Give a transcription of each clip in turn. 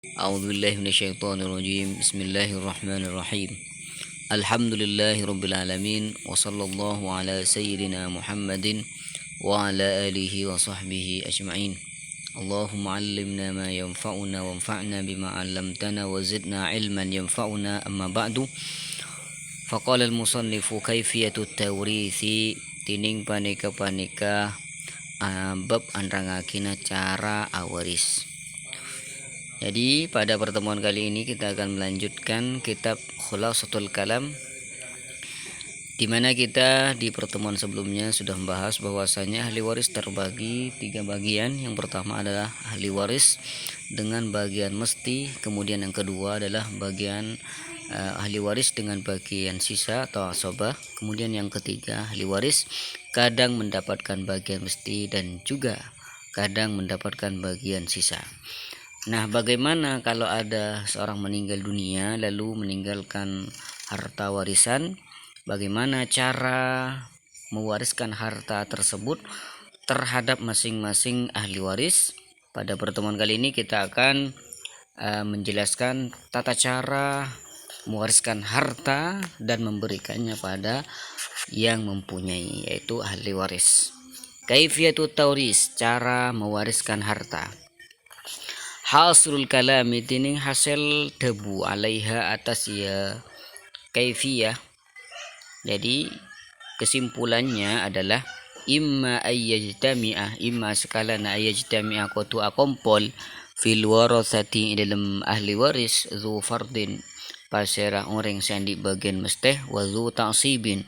A'udzubillahi minasyaitonirrajim. Bismillahirrahmanirrahim. Alhamdulillahirabbil alamin wa sallallahu ala sayyidina Muhammadin wa ala alihi wa sahbihi ajma'in. Allahumma 'allimna ma yanfa'una wanfa'na bima 'allamtana wa zidna 'ilman yanfa'una amma ba'du. Faqala al-musannifu kaifiyatut tawrithi tining panika bab anrangakina cara awaris. Jadi pada pertemuan kali ini kita akan melanjutkan kitab Khulasatul Kalam, di mana kita di pertemuan sebelumnya sudah membahas bahwasanya ahli waris terbagi 3 bagian. Yang pertama adalah ahli waris dengan bagian mesti, kemudian yang kedua adalah bagian ahli waris dengan bagian sisa atau asobah, kemudian yang ketiga ahli waris kadang mendapatkan bagian mesti dan juga kadang mendapatkan bagian sisa. Nah, bagaimana kalau ada seorang meninggal dunia lalu meninggalkan harta warisan? Bagaimana cara mewariskan harta tersebut terhadap masing-masing ahli waris? Pada pertemuan kali ini kita akan menjelaskan tata cara mewariskan harta dan memberikannya pada yang mempunyai, yaitu ahli waris. Kaifiyatut tauris, cara mewariskan harta. Hasilul kalami tining hasil debu alaiha atas ya kaifiyah. Jadi kesimpulannya adalah imma ayyajtami'ah, imma sekalana ayyajtami'ah kutu akompol fil warasati dalam ahli waris zu fardin pasera orang sandi bagian mesteh wa zu ta'sibin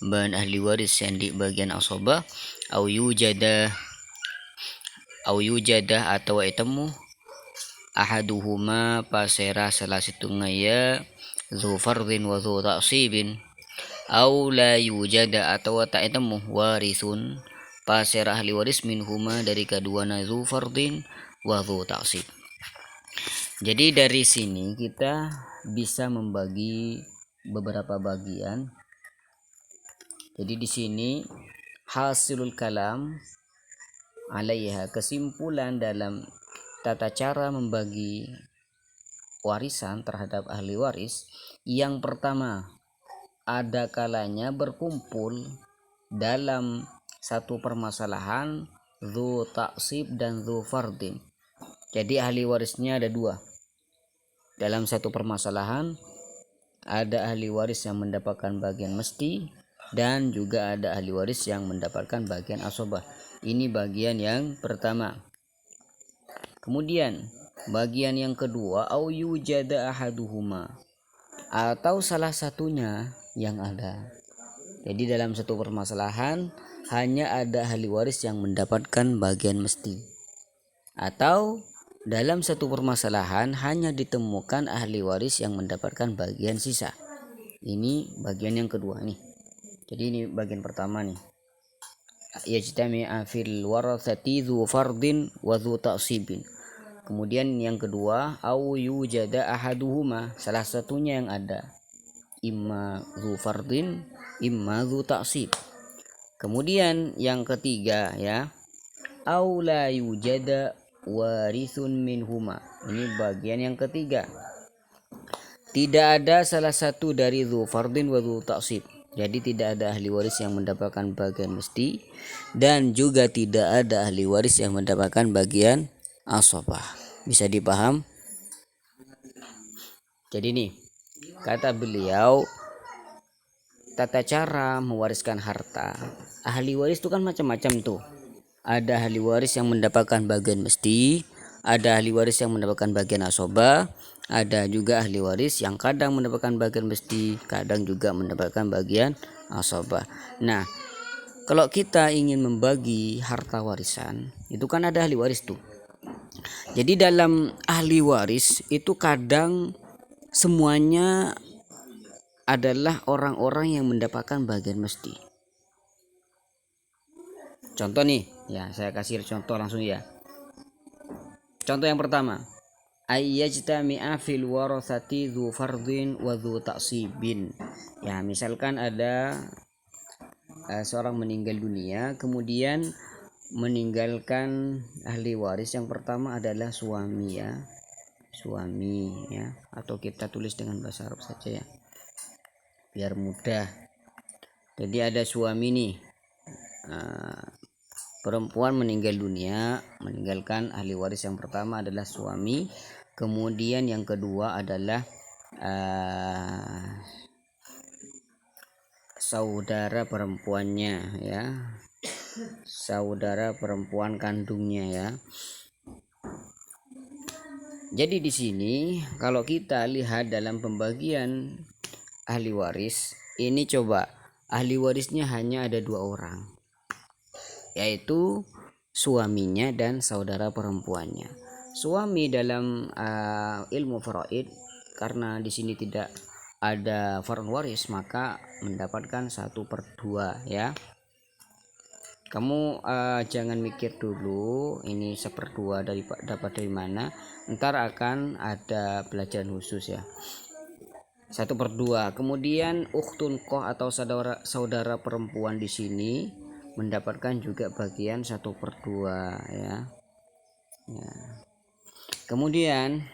ban ahli waris sandi bagian asobah au yujada atau itemu ahaduhuma pasera salah situngaya zu fardin wa zu ta'sibin au la yujada atau tak itemu warithun pasera ahli waris minhuma dari keduanya zu fardin wa zu ta'sib. Jadi dari sini kita bisa membagi beberapa bagian. Jadi di sini hasilul kalam alaiha, kesimpulan dalam tata cara membagi warisan terhadap ahli waris. Yang pertama, ada kalanya berkumpul dalam satu permasalahan zu taksib dan zu fardin. Jadi ahli warisnya ada 2. Dalam satu permasalahan ada ahli waris yang mendapatkan bagian mesti dan juga ada ahli waris yang mendapatkan bagian asobah. Ini bagian yang pertama. Kemudian bagian yang kedua, au yujada ahaduhuma, atau salah satunya yang ada. Jadi dalam satu permasalahan hanya ada ahli waris yang mendapatkan bagian mesti, atau dalam satu permasalahan hanya ditemukan ahli waris yang mendapatkan bagian sisa. Ini bagian yang kedua nih. Jadi ini bagian pertama nih. Yajtami'a fil warathati dzu fardin wa dzu ta'sibin. Kemudian yang kedua, au yujada ahaduhuma, salah satunya yang ada, imma dzu fardin imma dzu ta'sib. Kemudian yang ketiga ya, au la yujada warithun minhuma. Ini bagian yang ketiga. Tidak ada salah satu dari dzu fardin wa dzu ta'sib. Jadi tidak ada ahli waris yang mendapatkan bagian mesti dan juga tidak ada ahli waris yang mendapatkan bagian asobah. Bisa dipaham? Jadi nih, kata beliau, tata cara mewariskan harta. Ahli waris itu kan macam-macam tuh. Ada ahli waris yang mendapatkan bagian mesti, ada ahli waris yang mendapatkan bagian asobah, ada juga ahli waris yang kadang mendapatkan bagian mesti, kadang juga mendapatkan bagian asobah. Nah, kalau kita ingin membagi harta warisan, itu kan ada ahli waris tuh. Jadi dalam ahli waris itu kadang semuanya adalah orang-orang yang mendapatkan bagian mesti. Contoh nih, ya saya kasih contoh langsung ya. Contoh yang pertama, ayyajtami'a fil warathati dzu fardin wa dzu ta'sibin. Ya, misalkan ada seorang meninggal dunia, kemudian meninggalkan ahli waris. Yang pertama adalah suami ya. suami ya, atau kita tulis dengan bahasa Arab saja ya biar mudah. Jadi ada suami nih, perempuan meninggal dunia, meninggalkan ahli waris. Yang pertama adalah suami, kemudian yang kedua adalah saudara perempuannya ya, saudara perempuan kandungnya ya. Jadi di sini kalau kita lihat dalam pembagian ahli waris ini, coba ahli warisnya hanya ada 2 orang, yaitu suaminya dan saudara perempuannya. Suami dalam ilmu faraid, karena di sini tidak ada far'un waris, maka mendapatkan 1/2 ya. Kamu jangan mikir dulu ini 1/2 dapat dari mana, ntar akan ada pelajaran khusus ya. 1/2. Kemudian ukhtun qoh atau saudara perempuan di sini mendapatkan juga bagian 1/2 ya. Kemudian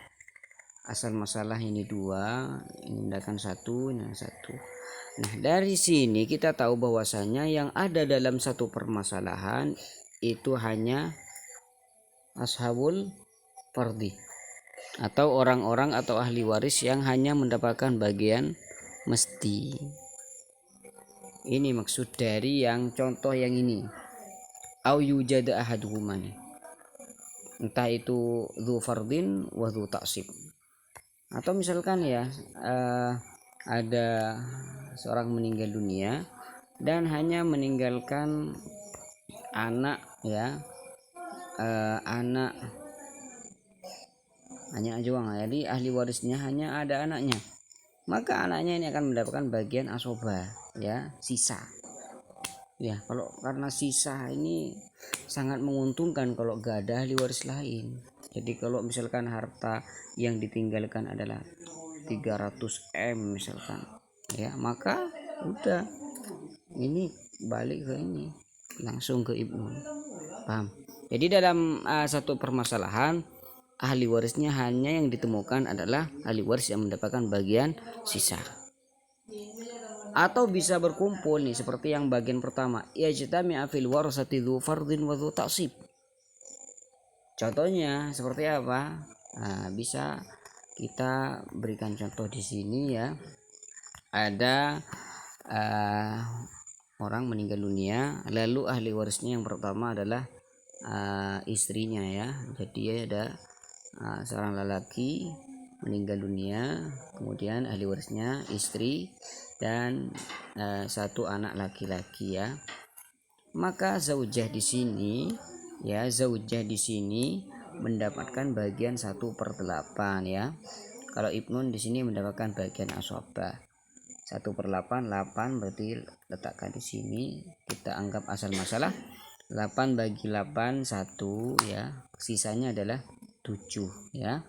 asal masalah ini 2, ini mendapatkan 1, ini 1. Nah, dari sini kita tahu bahwasanya yang ada dalam satu permasalahan itu hanya ashabul fardhi, atau orang-orang atau ahli waris yang hanya mendapatkan bagian mesti. Ini maksud dari yang contoh yang ini. Au yujada ahaduhuma, entah itu dzu fardin wa dzu ta'sib. Atau misalkan ya ada seorang meninggal dunia dan hanya meninggalkan anak ya, anak hanya juang, jadi ahli warisnya hanya ada anaknya, maka anaknya ini akan mendapatkan bagian asobah ya, sisa ya. Kalau karena sisa ini sangat menguntungkan kalau gak ada ahli waris lain. Jadi kalau misalkan harta yang ditinggalkan adalah 300 M misalkan ya, maka udah ini balik ke ini, langsung ke ibnu, paham? Jadi dalam satu permasalahan ahli warisnya hanya yang ditemukan adalah ahli waris yang mendapatkan bagian sisa. Atau bisa berkumpul nih seperti yang bagian pertama, yajtami'a fil warasati dzu fardin wa dzu ta'sib. Contohnya seperti apa? Nah, bisa kita berikan contoh di sini ya. Ada orang meninggal dunia, lalu ahli warisnya yang pertama adalah istrinya ya. Jadi ada seorang lelaki meninggal dunia, kemudian ahli warisnya istri dan 1 anak laki-laki ya. Maka zaujah di sini ya, zaujah di sini mendapatkan bagian 1/8 ya. Kalau ibnun di sini mendapatkan bagian asobah 1/8. 8 berarti letakkan di sini, kita anggap asal masalah 8 bagi 8 1 ya, sisanya adalah 7 ya.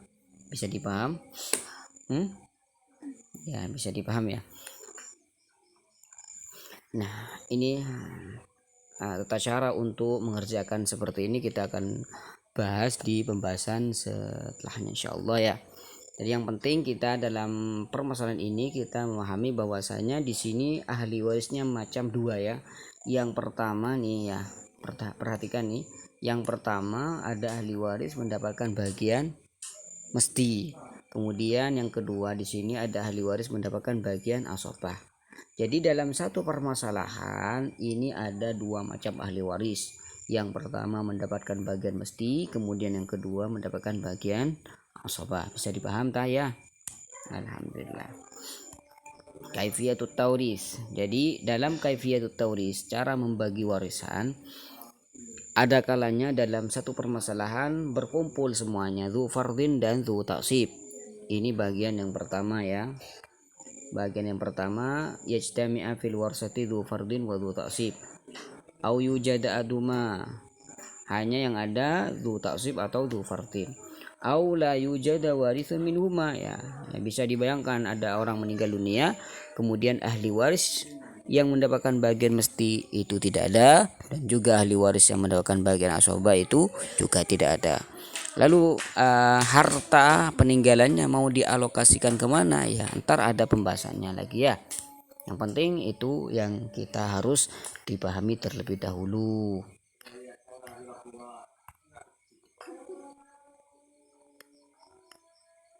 Bisa dipaham? Ya, bisa dipaham ya. Nah, ini tata cara untuk mengerjakan seperti ini kita akan bahas di pembahasan setelahnya insyaallah ya. Jadi yang penting kita dalam permasalahan ini kita memahami bahwasanya di sini ahli warisnya macam 2 ya. Yang pertama nih ya, perhatikan nih. Yang pertama ada ahli waris mendapatkan bagian mesti. Kemudian yang kedua di sini ada ahli waris mendapatkan bagian asobah. Jadi dalam satu permasalahan ini ada 2 macam ahli waris. Yang pertama mendapatkan bagian mesti, kemudian yang kedua mendapatkan bagian asobah. Bisa dipaham tak ya? Alhamdulillah. Kaifiyatut tauris. Jadi dalam kaifiyatut tauris, cara membagi warisan, ada kalanya dalam satu permasalahan berkumpul semuanya, dzu fardin dan dzu ta'sib. Ini bagian yang pertama ya. Bagian yang pertama, yajtami'a fil warsati dzu fardin wa dzu ta'sib. Au yujada aduma, hanya yang ada dzu ta'sib atau dzu fardin. Au la yujada waritsun minhuma ya. Bisa dibayangkan ada orang meninggal dunia, kemudian ahli waris yang mendapatkan bagian mesti itu tidak ada, dan juga ahli waris yang mendapatkan bagian asobah itu juga tidak ada. Lalu harta peninggalannya mau dialokasikan kemana ya, ntar ada pembahasannya lagi ya. Yang penting itu yang kita harus dipahami terlebih dahulu.